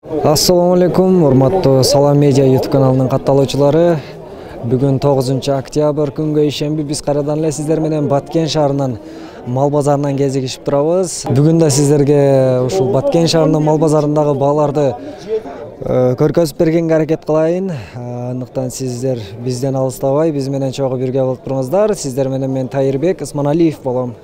Assalamu alaikum, урматтуу Салам Медиа YouTube каналынын катталуучулары. Бүгүн 9 октябрь күнгө ишемби биз кайрадан эле сиздер менен Баткен шаарынын мал базарынан кезигишип турабыз. Бүгүн да сиздерге ушул Баткен шаарынын мал базарындагы бааларды көргөзүп бергенге аракет кылайын. Андыктан сиздер бизден алыстабай, биз менен чогуу бирге болуп туруңуздар. Сиздер менен мен Тайырбек Ысманалиев болом.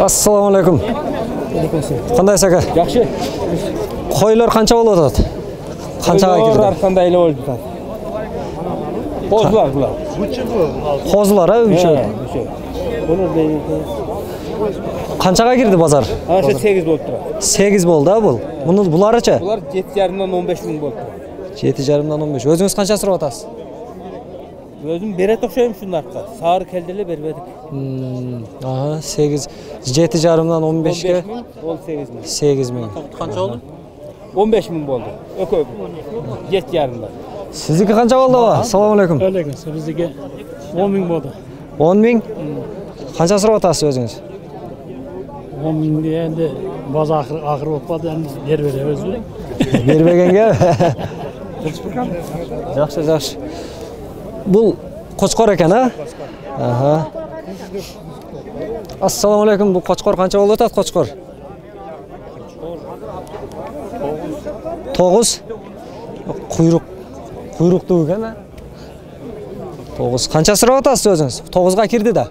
Assalamu alaikum. Кандайсыз ака? Жакшы. Койлор канча болуп атат? Канчага кирди? Кандай эле болуп атат? Козулар булар. Козулар, үчөө. Булар дейт. Канчага кирди базар? Аша 8 болуп турат. 8 болду, а бул. Буларыча? Булар 7,5-дан 15 миң болуп турат. 7,5-дан 15. Өзүңүз канча сурап атасыз? Өзüm берет окшойм шунарга. Сары келди эле бербедик. 8 7,5-дан 15ге. Ол 8 миң. 8 миң. Канча болду? 15 миң болду. Өкө 7,5-дан. Сиздики канча болду ба? Assalamu alaikum. Алейкум. Биздики 10 миң болду. 10 миң? Канча сурап атасыз өзүңүз? 10 миңге энди базар акыр болуп калды, энди бербейбиз. Бербегенге? Жакшы, жакшы. Бул кочкор экен, а? Аха. Assalamu alaikum. Бул кочкор канча болуп атат, кочкор? 9. Куйруктуу экен, а? 9. Канча сурап атасыз өзүңүз? 9га кирди да.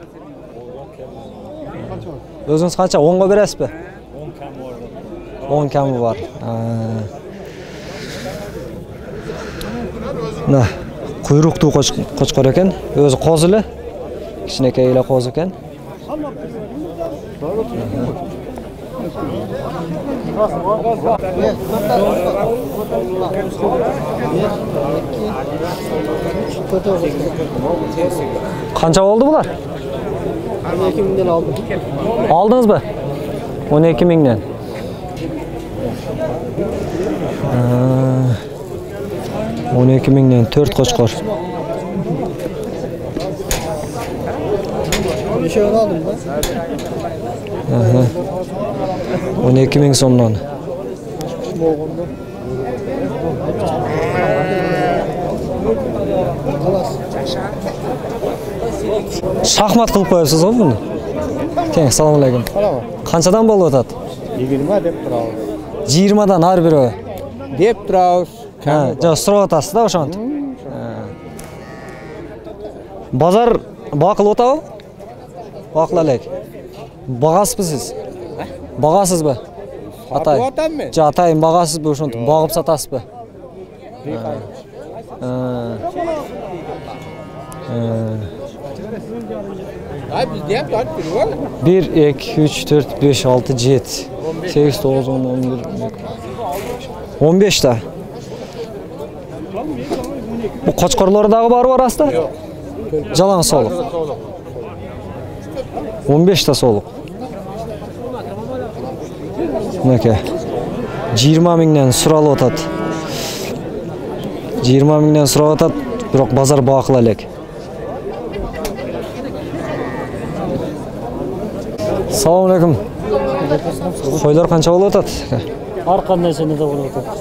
Өзүңүз канча? 10го бересизби? 10 камы бар. На, куйруктуу кочкор экен. Өзү коз эле. Кичинекей эле коз экен. Канча болду булар? 12 миңден алдым. Алдыңызбы? 12 миңден. 12 миңден 4 кочкор. Нешеге алдым да? 12 миң сомдон. Шахмат кылып коесуз го буну? Кең, assalamu alaikum. Канчадан болуп атат? 20 деп турабыз. 20дан ар бирөө. Деп турабыз. Жа сурап атасыз да ошентип. Базар бакылып атабы? Бакыла элек. Багасызбы сиз? Багасызбы? Атай. Жа атайын багасызбы ошентип багып сатасызбы? Ay biz de yaptık var. 1 2 3 4 5 6 7 8 9 10 11 15 ta. Bu koçkorları dağı barı var aslında? Yok. Jalan soluk. 15 ta soluk. Neke. 20 mingden suralı otat. 20 mingden suralı otat. Biroq bazar bakıla elek. Assalamu alaikum. Koylar kança bolуп атат? Ар кандай сенеде болуп атат.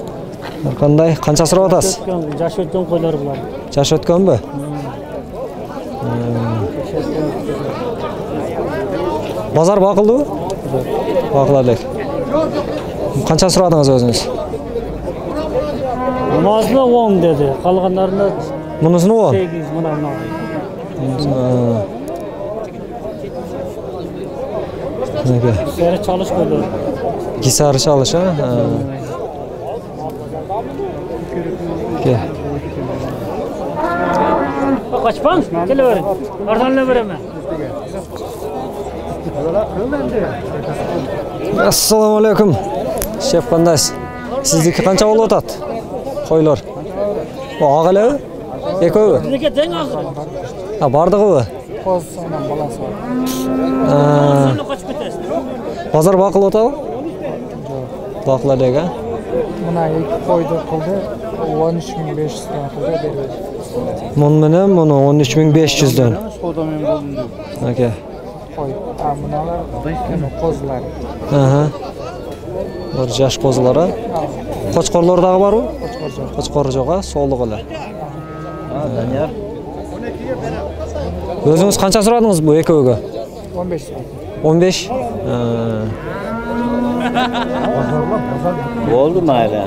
Ар кандай? Канча сурап атасыз? Жаш өткөн койлор булар. Жаш өткөнбү? Базар бакылдыбы? Бакыла элек. Канча сурадыңыз өзүңүз? Мазына 10 деди. Калгандарына Мунусуну 10? 8 мына. Seri çalış koydu. Gisarı çalış ha? Gel. Kaç pan? Gel verin. Oradan ne vereyim? Assalamu alaikum. Şef kandays. Sizdeki kança bolуп атат? Koylar. O ağalı? Eko'bü? Bizdeki teң ağır. Ha, bardığıbı? Koz sonan balası var. Sonra kaçıp gidersin. Bozor baqılып атабы? Baqıla элек, ha? Mına 2 koydu kıldı. 13.500'den kıldı berdi. Mun menен, munu 13.500'den. Soda men boldum diyor. Aka. koy. Mınalar kozlar. Bir жаш козулар. Кочкорлор дагы барбы? Кочкор жок, соолук эле. Данияр. Өзүңүз канча сурадыңыз бу экөөгө? 15. 15. Oldu mu hala?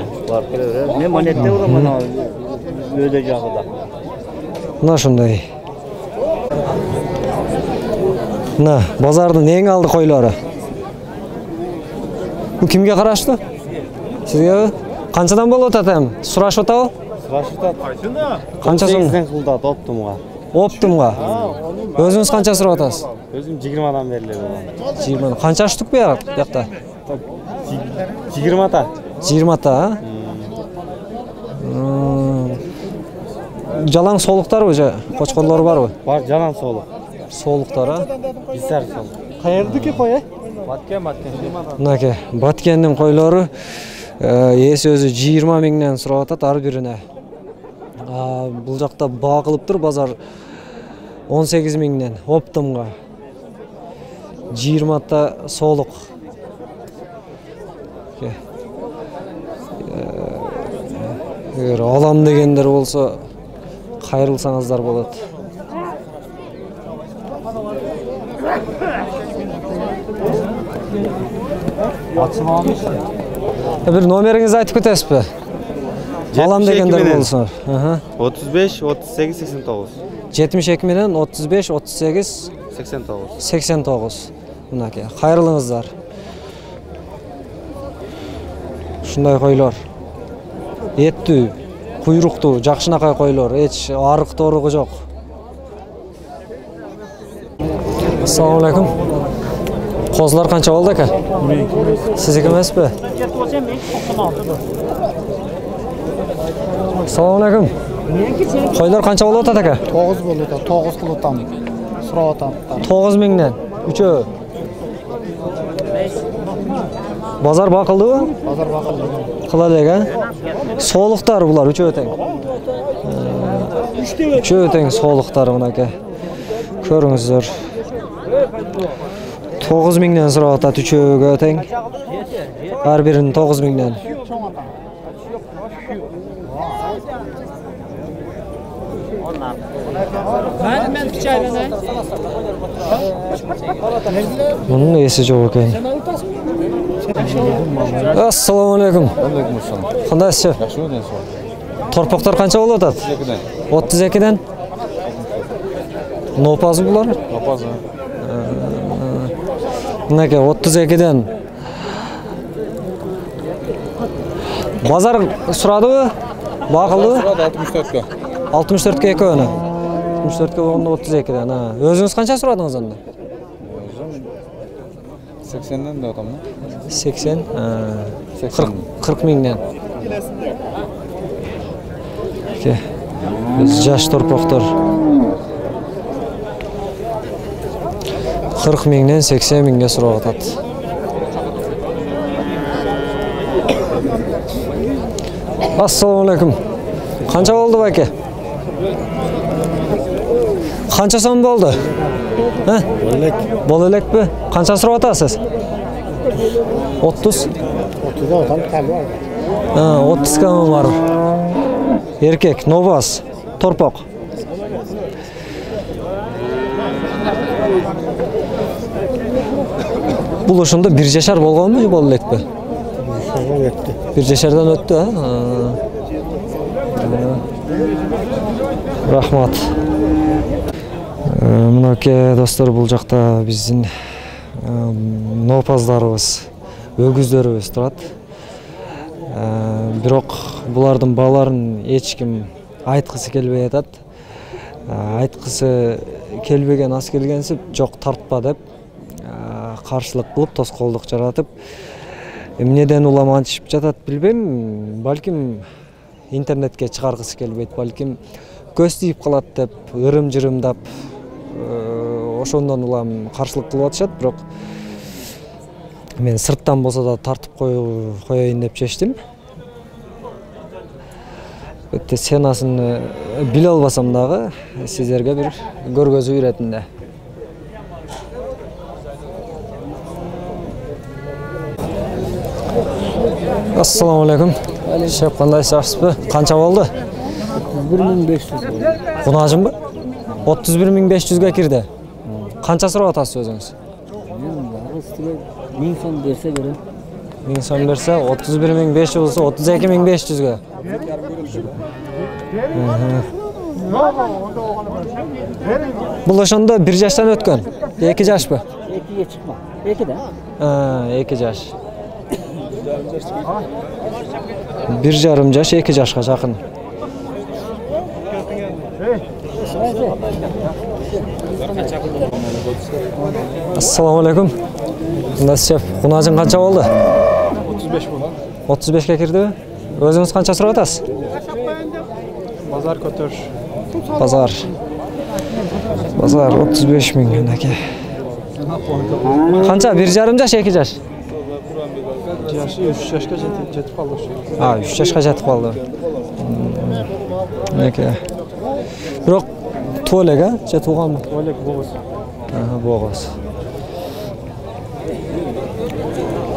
Ne monette var mı? Öyle cahada. Мына ушундай. Мына базардын эң алды койлору. Бу кимге караштуу? Сизге канчадан болуп атат эми? Сурашып атабы? Surashib atadi. Канча сом? 8 qildi, optimga. Оптумга. Өзүңүз канча сурап атасыз? Özüm 20 dan beriladi. 20. Канча штук бuyakta? 20 ta. 20 та, Жалаң соолуктарбы же кочкорлор барбы? Бар жалаң соолук. Соолуктар, Бисар соолук. Qayerdiki koy? Batken. Мынаке, Баткендин койлору эси өзү 20 миңден сурап атат ар бирине. Бул жакта баа кылыптыр базар 18 миңден оптумга. 20 та соолук. Эгер алам дегендер болсо кайрылсаңыздар болот. Бир номериңизди айтып кетесизби? Алам дегендер болсо. 35 38 89. 72 менен 35 38 89. 89. Мынаке, кайрылыңыздар. Ушундай койлор. Эттүү, куйруктуу, жакшынакай койлор, эч арыкторугу жок. Assalomu alaykum. Kozlar qancha oldu aka? Sizniki emasmi? Assalomu alaykum. Qo'ylar qancha bo'lyapti aka? 9 bo'lyapti, 9 qilyapman. So'rayapman. 9 mingdan. Uchovi. Bozor boqildimi? Bozor boqildi. Qiladi aka. So'liqlar bular uchovi teng. Uchovi teng so'liqlar bunaka. Ko'ringizlar. 9 mingdan so'rayapti uchoviga teng. Har birini 9 mingdan. Ben küçüğüm. Bunun esi çok ekan. Assalomu alaykum. Aleykümselam. Qandaysiz? Yaxshi o'rgansiz. Torpoqlar qancha bo'lyapti? 32 dan. Nopazı bular? Nopazı. Naka 32 dan. Bozor so'radimi? Boqildimi? 64 ga. 64 ga ekoni. 64 ga bo'lganda 32 dan. O'zingiz qancha so'radingiz onda? 80 dan deyapman. 80. 40 mingdan. Biz yosh torpoqlar. 40 mingdan 80 mingga so'rayapti. Assalomu alaykum. Qancha bo'ldi aka? Qancha so'm bo'ldi? Ha? Bo'lalakmi? Qancha so'rayapsiz? 30. 30 adam kaldı. Ha, 30 ga var. Erkek, novas, torpoq. Bul ошондо 1 жашар болгонбу же боло элекпи? Bir жашардан өттү, ha? Рахмат. Мынакей достор, бул жакта биздин нопаздарыбыз, өгүздөрүбүз турат. Бирок булардын баларын эч ким айткысы келбей атат. Айткысы келбеген аз келгенсип, жок тартпа деп каршылык кылып, тоскоолдук жаратып, эмнеден улам антишип жатат билбейм. Балким интернетке чыгаргысы келбейт, балким көз тийип калат деп, ырым-жырымдап, ошондон улам каршылык кылып атышат. Бирок мен сырттан болсо да тартып коеюн деп чечтим. Өтө сенасын биле албасам дагы сиздерге бир көргөзүү иретинде. Assalamu alaikum. Şef qandaysiz, yaxshisiz? Qancha bo'ldi? 1500. Qunajimmi? 31500 ga kirdi. Qancha so'rayapsiz o'zingiz? Üstüne 1000 so'm bersa berem. 1000 so'm bersa 31500 bo'lsa 32500 ga. Bu o'shanda 1 yoshdan o'tgan. 2 yoshmi? 2'ye çıkma. 2'de. Ha, 2 yosh. 1,5 yosh, 2 yoshga yaqin. Assalomu alaykum. Qandaysiz chef? Qunajing qancha bo'ldi? 35 bo'ldi. 35 ga kirdimi? O'zingiz qancha so'rayapsiz? Bozor ko'tarish. Bozor 35 ming aka. Qancha? 1,5 yosh, 2 yosh? Yoshi 3 yoshga yetib qoldi. Ha, 3 yoshga yetib qoldi. Aka. Biroq to'laga, tug'anmi? O'lik bo'g'iz. Aha, bo'g'iz.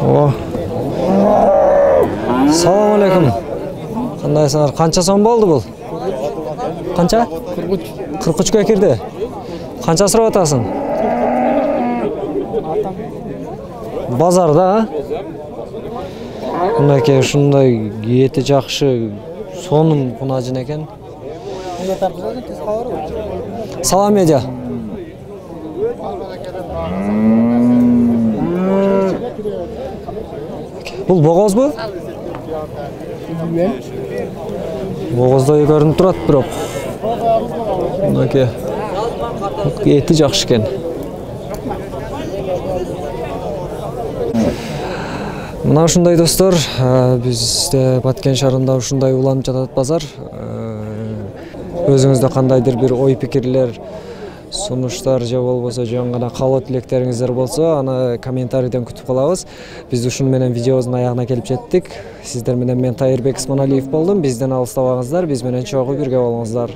Oh. Assalomu alaykum. Qandaysizlar? Qancha so'm bo'ldi bu? Qancha? 43 ga kirdi. Qancha so'rayapsan? Bozorda, ha? Undaki shunday yeti yaxshi so'nim qunajin ekan. Salom media. Bu bo'g'oz bu? Bo'g'ozda ko'rinib turadi biroq. Undaki eti yaxshi ekan. Mana shunday do'stlar, bizde Batken shahrida shunday ulanib жатат bozor. O'zingizda qandaydir bir o'y fikrlar, sunuşlar же bo'lmasa jon gana qalot tilekleringizlar bo'lsa, ana kommentariydan kutib qolamiz. Biz shun bilan videomizning oyog'iga kelib jetdik. Sizlar bilan men Tayirbek Ismonaliyev bo'ldim. Bizdan alыстабаңыздар, biz bilan cho'g'i birga bo'lingizlar.